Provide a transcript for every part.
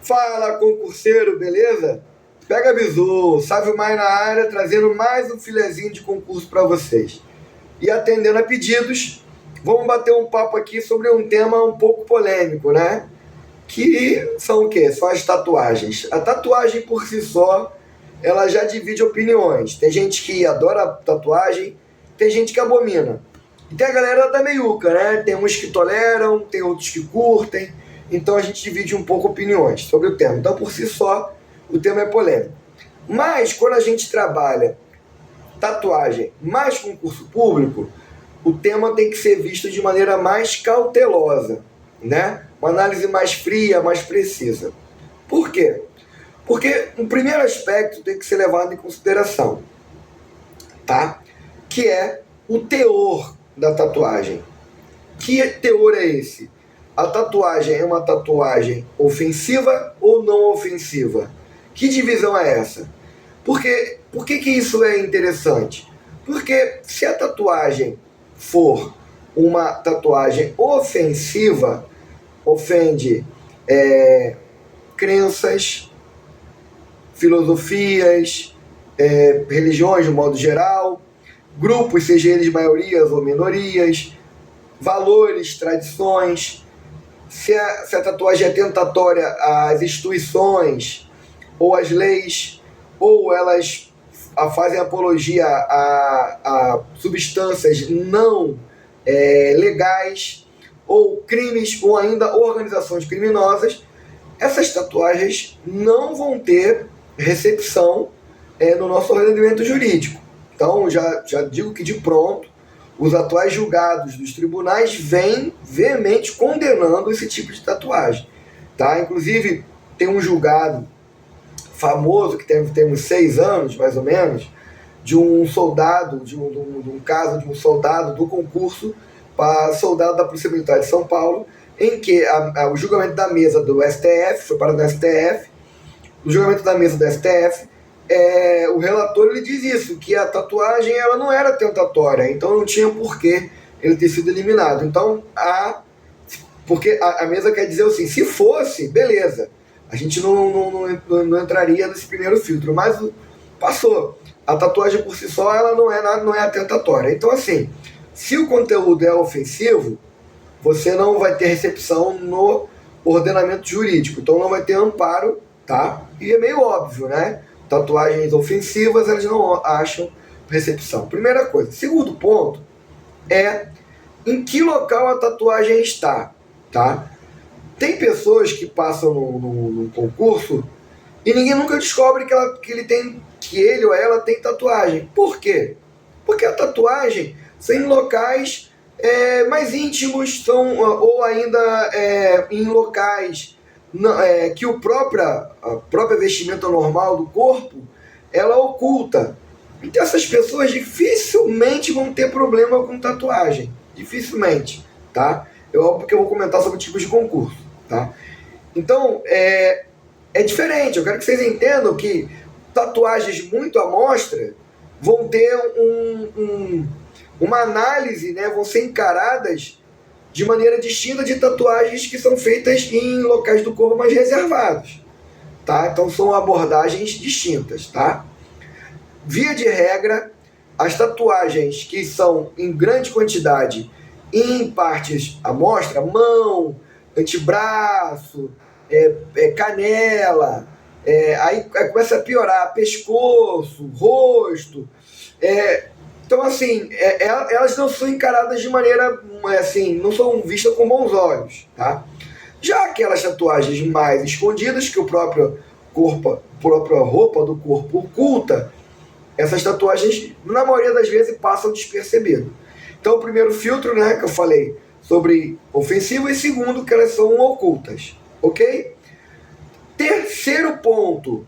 Fala, concurseiro, beleza? Pega bizu, Sávio Maia na área, trazendo mais um filezinho de concurso para vocês. E atendendo a pedidos, vamos bater um papo aqui sobre um tema um pouco polêmico, né? Que são o quê? São as tatuagens. A tatuagem por si só, ela já divide opiniões. Tem gente que adora tatuagem, tem gente que abomina. E tem a galera da meiuca, né? Tem uns que toleram, tem outros que curtem. Então a gente divide um pouco opiniões sobre o tema. Então, por si só, o tema é polêmico. Mas, quando a gente trabalha tatuagem mais concurso público, o tema tem que ser visto de maneira mais cautelosa, né? Uma análise mais fria, mais precisa. Por quê? Porque o primeiro aspecto tem que ser levado em consideração, tá? Que é o teor da tatuagem. Que teor é esse? A tatuagem é uma tatuagem ofensiva ou não ofensiva? Que divisão é essa? Por que isso é interessante? Porque se a tatuagem for uma tatuagem ofensiva, ofende crenças, filosofias, religiões de modo geral, grupos, seja eles maiorias ou minorias, valores, tradições. Se a tatuagem é tentatória às instituições ou às leis, ou elas fazem apologia a substâncias não legais, ou crimes, ou ainda organizações criminosas, essas tatuagens não vão ter recepção no nosso ordenamento jurídico. Então, já digo que de pronto, os atuais julgados dos tribunais vêm veemente condenando esse tipo de tatuagem. Tá? Inclusive, tem um julgado famoso, que temos 6 anos, mais ou menos, de um soldado, de um caso de um soldado do concurso para soldado da Polícia Militar de São Paulo, em que o julgamento da mesa do STF, foi para o STF, o julgamento da mesa do STF, o relator ele diz isso, que a tatuagem ela não era tentatória, então não tinha porquê ele ter sido eliminado. Então, porque a mesa quer dizer assim, se fosse, beleza, a gente não entraria nesse primeiro filtro, mas passou. A tatuagem por si só ela não é atentatória. Então, assim, se o conteúdo é ofensivo, você não vai ter recepção no ordenamento jurídico, então não vai ter amparo, tá? E é meio óbvio, né? Tatuagens ofensivas, elas não acham recepção. Primeira coisa. Segundo ponto é em que local a tatuagem está, tá? Tem pessoas que passam no concurso e ninguém nunca descobre que ele ou ela tem tatuagem. Por quê? Porque a tatuagem são em locais mais íntimos, ou ainda em locais que a própria vestimenta normal do corpo, ela oculta. Então essas pessoas dificilmente vão ter problema com tatuagem. Dificilmente, tá? Óbvio que eu vou comentar sobre tipos de concurso, tá? Então, é diferente. Eu quero que vocês entendam que tatuagens muito à mostra vão ter uma análise, né? Vão ser encaradas de maneira distinta de tatuagens que são feitas em locais do corpo mais reservados, tá? Então são abordagens distintas, tá? Via de regra, as tatuagens que são em grande quantidade em partes à mostra, mão, antebraço, canela, aí começa a piorar, pescoço, rosto, então, assim, elas não são encaradas de maneira, assim, não são vistas com bons olhos, tá? Já aquelas tatuagens mais escondidas, que a própria roupa do corpo oculta, essas tatuagens, na maioria das vezes, passam despercebido. Então, o primeiro filtro, né, que eu falei sobre ofensivo, e segundo, que elas são ocultas, ok? Terceiro ponto,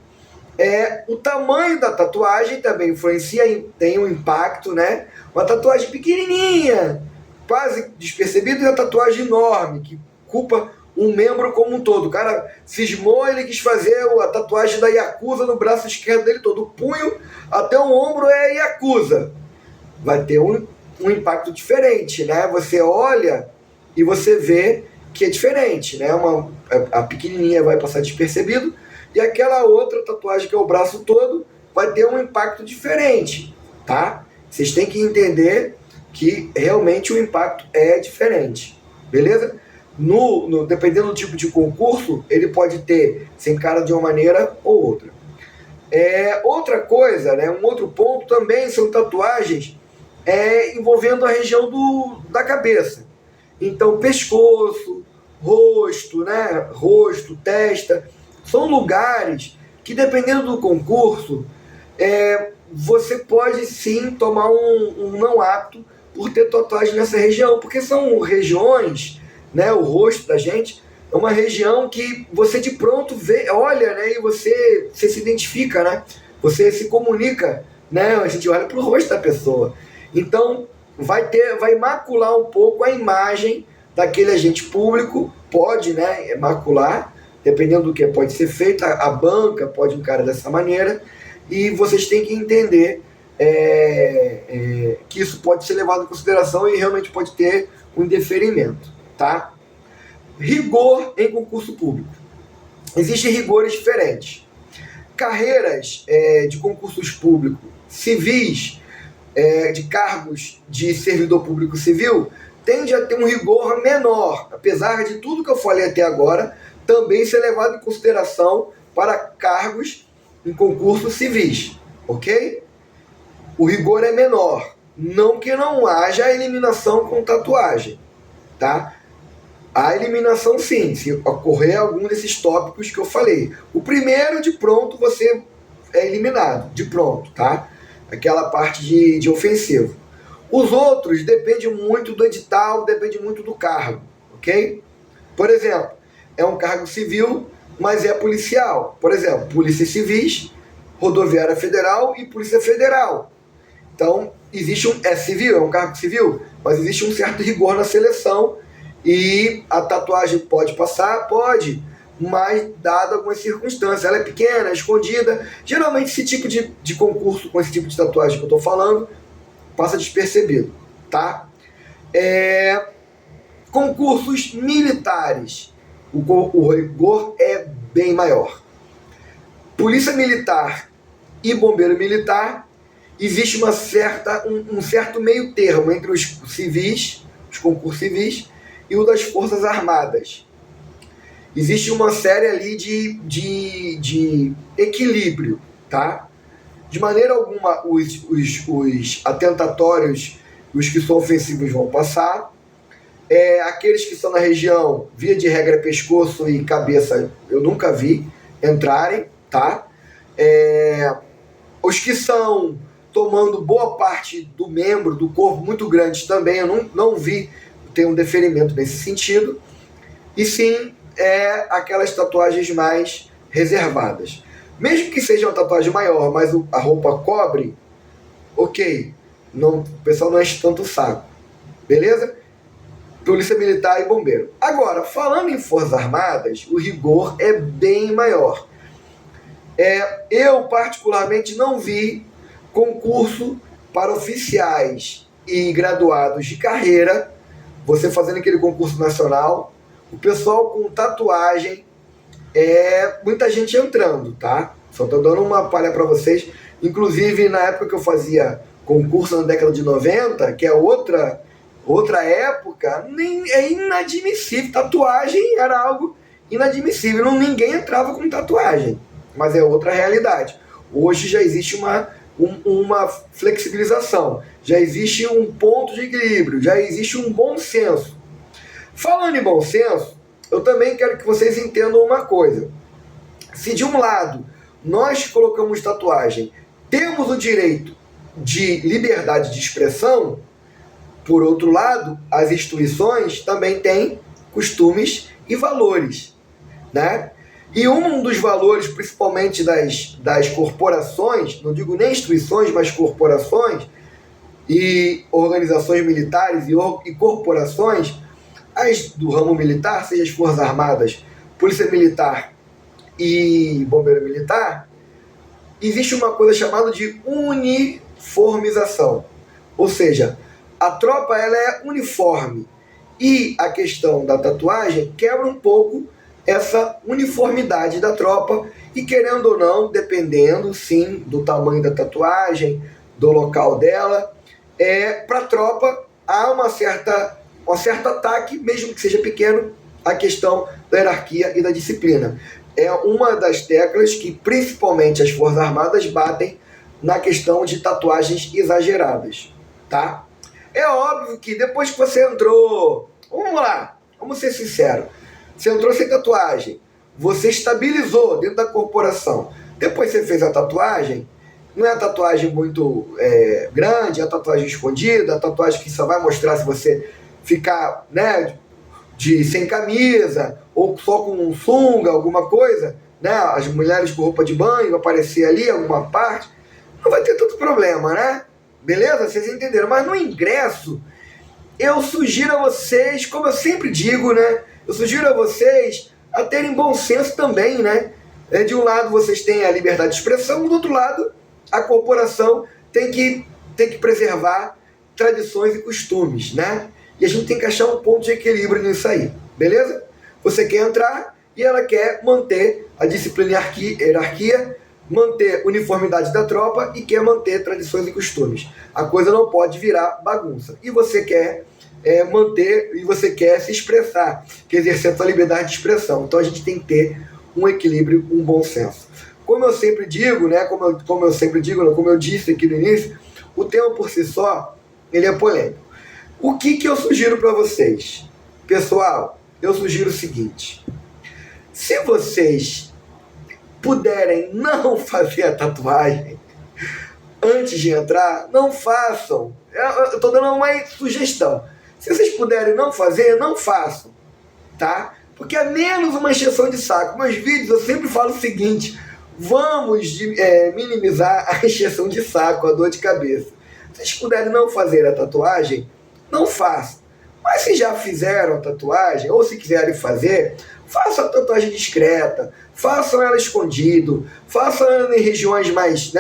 o tamanho da tatuagem também influencia, tem um impacto, né? Uma tatuagem pequenininha, quase despercebida, e uma tatuagem enorme, que ocupa um membro como um todo. O cara cismou, ele quis fazer a tatuagem da Yakuza no braço esquerdo dele todo. O punho até o ombro é Yakuza. Vai ter um impacto diferente, né? Você olha e você vê que é diferente, né? A pequenininha vai passar despercebido e aquela outra tatuagem que é o braço todo vai ter um impacto diferente, tá? Vocês têm que entender que realmente o impacto é diferente, beleza? Dependendo do tipo de concurso, ele pode ser encara de uma maneira ou outra. Outra coisa, né, um outro ponto também são tatuagens envolvendo a região da cabeça. Então, pescoço, rosto, né, rosto, testa, são lugares que, dependendo do concurso, você pode sim tomar um não apto por ter tatuagem nessa região, porque são regiões, né, o rosto da gente é uma região que você de pronto vê, olha, né, e você se identifica, né, você se comunica, né, a gente olha para o rosto da pessoa. Então, vai macular um pouco a imagem daquele agente público, pode, né, macular, dependendo do que pode ser feito, a banca pode encarar dessa maneira, e vocês têm que entender que isso pode ser levado em consideração e realmente pode ter um indeferimento, tá? Rigor em concurso público. Existem rigores diferentes. Carreiras de concursos públicos civis, de cargos de servidor público civil, tende a ter um rigor menor, apesar de tudo que eu falei até agora também ser levado em consideração para cargos em concursos civis, ok? O rigor é menor, não que não haja eliminação com tatuagem, tá? A eliminação sim, se ocorrer algum desses tópicos que eu falei. O primeiro, de pronto, você é eliminado, de pronto, tá? Aquela parte de ofensivo. Os outros dependem muito do edital, depende muito do cargo, ok? Por exemplo, é um cargo civil, mas é policial. Por exemplo, Polícia Civis, Rodoviária Federal e Polícia Federal. Então, é civil, é um cargo civil, mas existe um certo rigor na seleção e a tatuagem pode passar, pode, mas dada algumas circunstâncias, ela é pequena, é escondida. Geralmente esse tipo de concurso com esse tipo de tatuagem que eu estou falando passa despercebido, tá? Concursos militares, o rigor é bem maior. Polícia Militar e Bombeiro Militar, existe um certo meio termo entre os civis, os concursos civis, e o das Forças Armadas. Existe uma série ali de equilíbrio, tá? De maneira alguma, os atentatórios, os que são ofensivos vão passar. Aqueles que são na região, via de regra, pescoço e cabeça, eu nunca vi entrarem, tá? Os que são tomando boa parte do membro, do corpo muito grande também, eu não vi ter um deferimento nesse sentido. E sim, aquelas tatuagens mais reservadas. Mesmo que seja uma tatuagem maior, mas a roupa cobre, ok, o pessoal não enche tanto o saco, beleza? Polícia Militar e Bombeiro. Agora, falando em Forças Armadas, o rigor é bem maior. Eu, particularmente, não vi concurso para oficiais e graduados de carreira, você fazendo aquele concurso nacional, o pessoal com tatuagem, muita gente entrando, tá? Só tô dando uma palha para vocês. Inclusive, na época que eu fazia concurso na década de 90, que é outra época, é inadmissível. Tatuagem era algo inadmissível. Ninguém entrava com tatuagem. Mas é outra realidade. Hoje já existe uma flexibilização. Já existe um ponto de equilíbrio. Já existe um bom senso. Falando em bom senso, eu também quero que vocês entendam uma coisa. Se de um lado nós colocamos tatuagem, temos o direito de liberdade de expressão, por outro lado, as instituições também têm costumes e valores, né? E um dos valores, principalmente das corporações, não digo nem instituições, mas corporações e organizações militares e corporações, as do ramo militar, seja as Forças Armadas, Polícia Militar e Bombeiro Militar, existe uma coisa chamada de uniformização. Ou seja, a tropa ela é uniforme e a questão da tatuagem quebra um pouco essa uniformidade da tropa e, querendo ou não, dependendo sim do tamanho da tatuagem, do local dela, para a tropa há um certo ataque, mesmo que seja pequeno, à questão da hierarquia e da disciplina. É uma das teclas que principalmente as Forças Armadas batem na questão de tatuagens exageradas, tá? É óbvio que depois que você entrou, vamos lá, vamos ser sinceros, você entrou sem tatuagem, você estabilizou dentro da corporação, depois você fez a tatuagem, não é a tatuagem muito grande, é a tatuagem escondida, a tatuagem que só vai mostrar se você ficar, né, sem camisa, ou só com um sunga, alguma coisa, né, as mulheres com roupa de banho, vai aparecer ali alguma parte, não vai ter tanto problema, né? Beleza? Vocês entenderam? Mas no ingresso, eu sugiro a vocês, como eu sempre digo, né? Eu sugiro a vocês a terem bom senso também, né? De um lado vocês têm a liberdade de expressão, do outro lado a corporação tem que preservar tradições e costumes, né? E a gente tem que achar um ponto de equilíbrio nisso aí, beleza? Você quer entrar e ela quer manter a disciplina e hierarquia, manter uniformidade da tropa e quer manter tradições e costumes. A coisa não pode virar bagunça. E você quer manter, e você quer se expressar, quer exercer a sua liberdade de expressão. Então a gente tem que ter um equilíbrio, um bom senso. Como eu sempre digo, né, como eu disse aqui no início, o tema por si só, ele é polêmico. O que eu sugiro para vocês? Pessoal, eu sugiro o seguinte: se vocês puderem não fazer a tatuagem antes de entrar, não façam. Eu estou dando uma sugestão. Se vocês puderem não fazer, não façam, tá? Porque é menos uma encheção de saco. Meus vídeos eu sempre falo o seguinte: vamos minimizar a encheção de saco, a dor de cabeça. Se vocês puderem não fazer a tatuagem, não façam. Mas se já fizeram a tatuagem, ou se quiserem fazer, façam a tatuagem discreta, façam ela escondido, façam ela em regiões mais,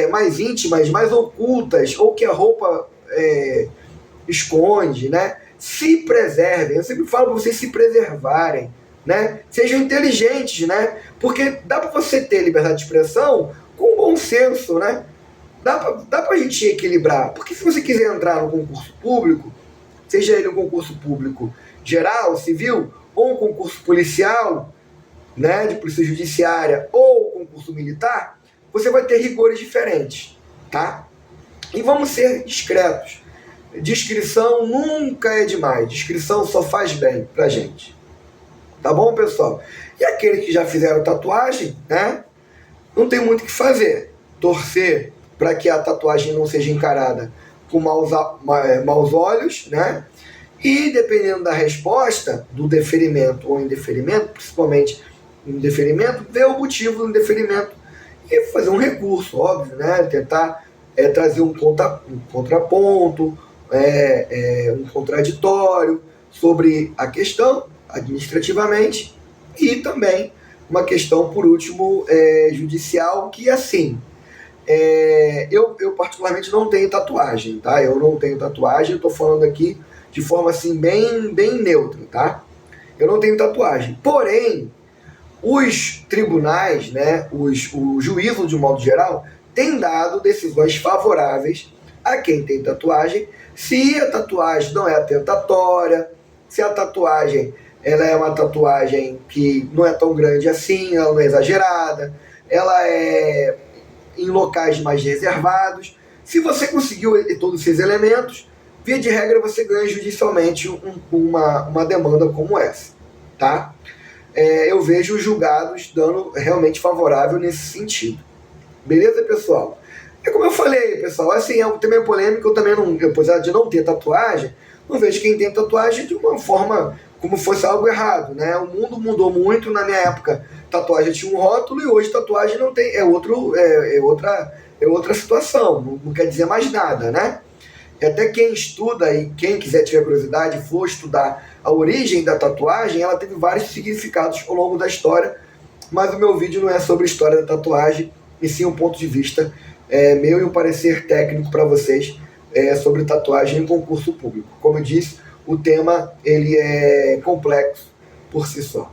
mais íntimas, mais ocultas, ou que a roupa esconde, né? Se preservem. Eu sempre falo para vocês se preservarem, né? Sejam inteligentes, né? Porque dá para você ter liberdade de expressão com bom senso, né? Dá pra gente equilibrar. Porque se você quiser entrar no concurso público, seja ele um concurso público geral, civil, ou um concurso policial, né, de polícia judiciária, ou concurso militar, você vai ter rigores diferentes, tá? E vamos ser discretos. Discrição nunca é demais. Discrição só faz bem pra gente. Tá bom, pessoal? E aqueles que já fizeram tatuagem, né, não tem muito o que fazer. Torcer para que a tatuagem não seja encarada com maus olhos, né? E dependendo da resposta, do deferimento ou indeferimento, principalmente indeferimento, ver o motivo do indeferimento e fazer um recurso, óbvio, né? Tentar trazer um contraponto, um contraditório sobre a questão, administrativamente, e também uma questão, por último, judicial, que assim, eu particularmente não tenho tatuagem, tá? Eu não tenho tatuagem, eu tô falando aqui de forma assim bem neutra, tá? Eu não tenho tatuagem. Porém, os tribunais, né, o juízo de um modo geral, tem dado decisões favoráveis a quem tem tatuagem, se a tatuagem não é atentatória, se a tatuagem ela é uma tatuagem que não é tão grande assim, ela não é exagerada, ela é em locais mais reservados. Se você conseguiu todos esses elementos, via de regra você ganha judicialmente uma demanda como essa, tá? Eu vejo os julgados dando realmente favorável nesse sentido. Beleza, pessoal? É como eu falei, pessoal, assim, é um tema polêmico. Eu também não, apesar de não ter tatuagem, não vejo quem tem tatuagem de uma forma como fosse algo errado, né? O mundo mudou muito. Na minha época, tatuagem tinha um rótulo e hoje tatuagem não tem, é outra situação, não quer dizer mais nada, né? E até quem estuda e quem quiser tiver curiosidade for estudar a origem da tatuagem, ela teve vários significados ao longo da história, mas o meu vídeo não é sobre a história da tatuagem, e sim um ponto de vista meu e um parecer técnico para vocês sobre tatuagem em concurso público. Como eu disse, o tema ele é complexo por si só.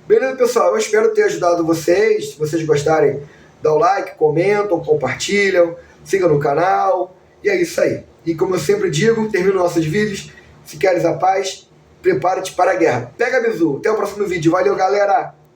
Beleza, pessoal? Eu espero ter ajudado vocês. Se vocês gostarem, dá o like, comentam, compartilham, sigam no canal. E é isso aí. E como eu sempre digo, termino nossos vídeos. Se queres a paz, prepara-te para a guerra. Pega, bizu. Até o próximo vídeo. Valeu, galera!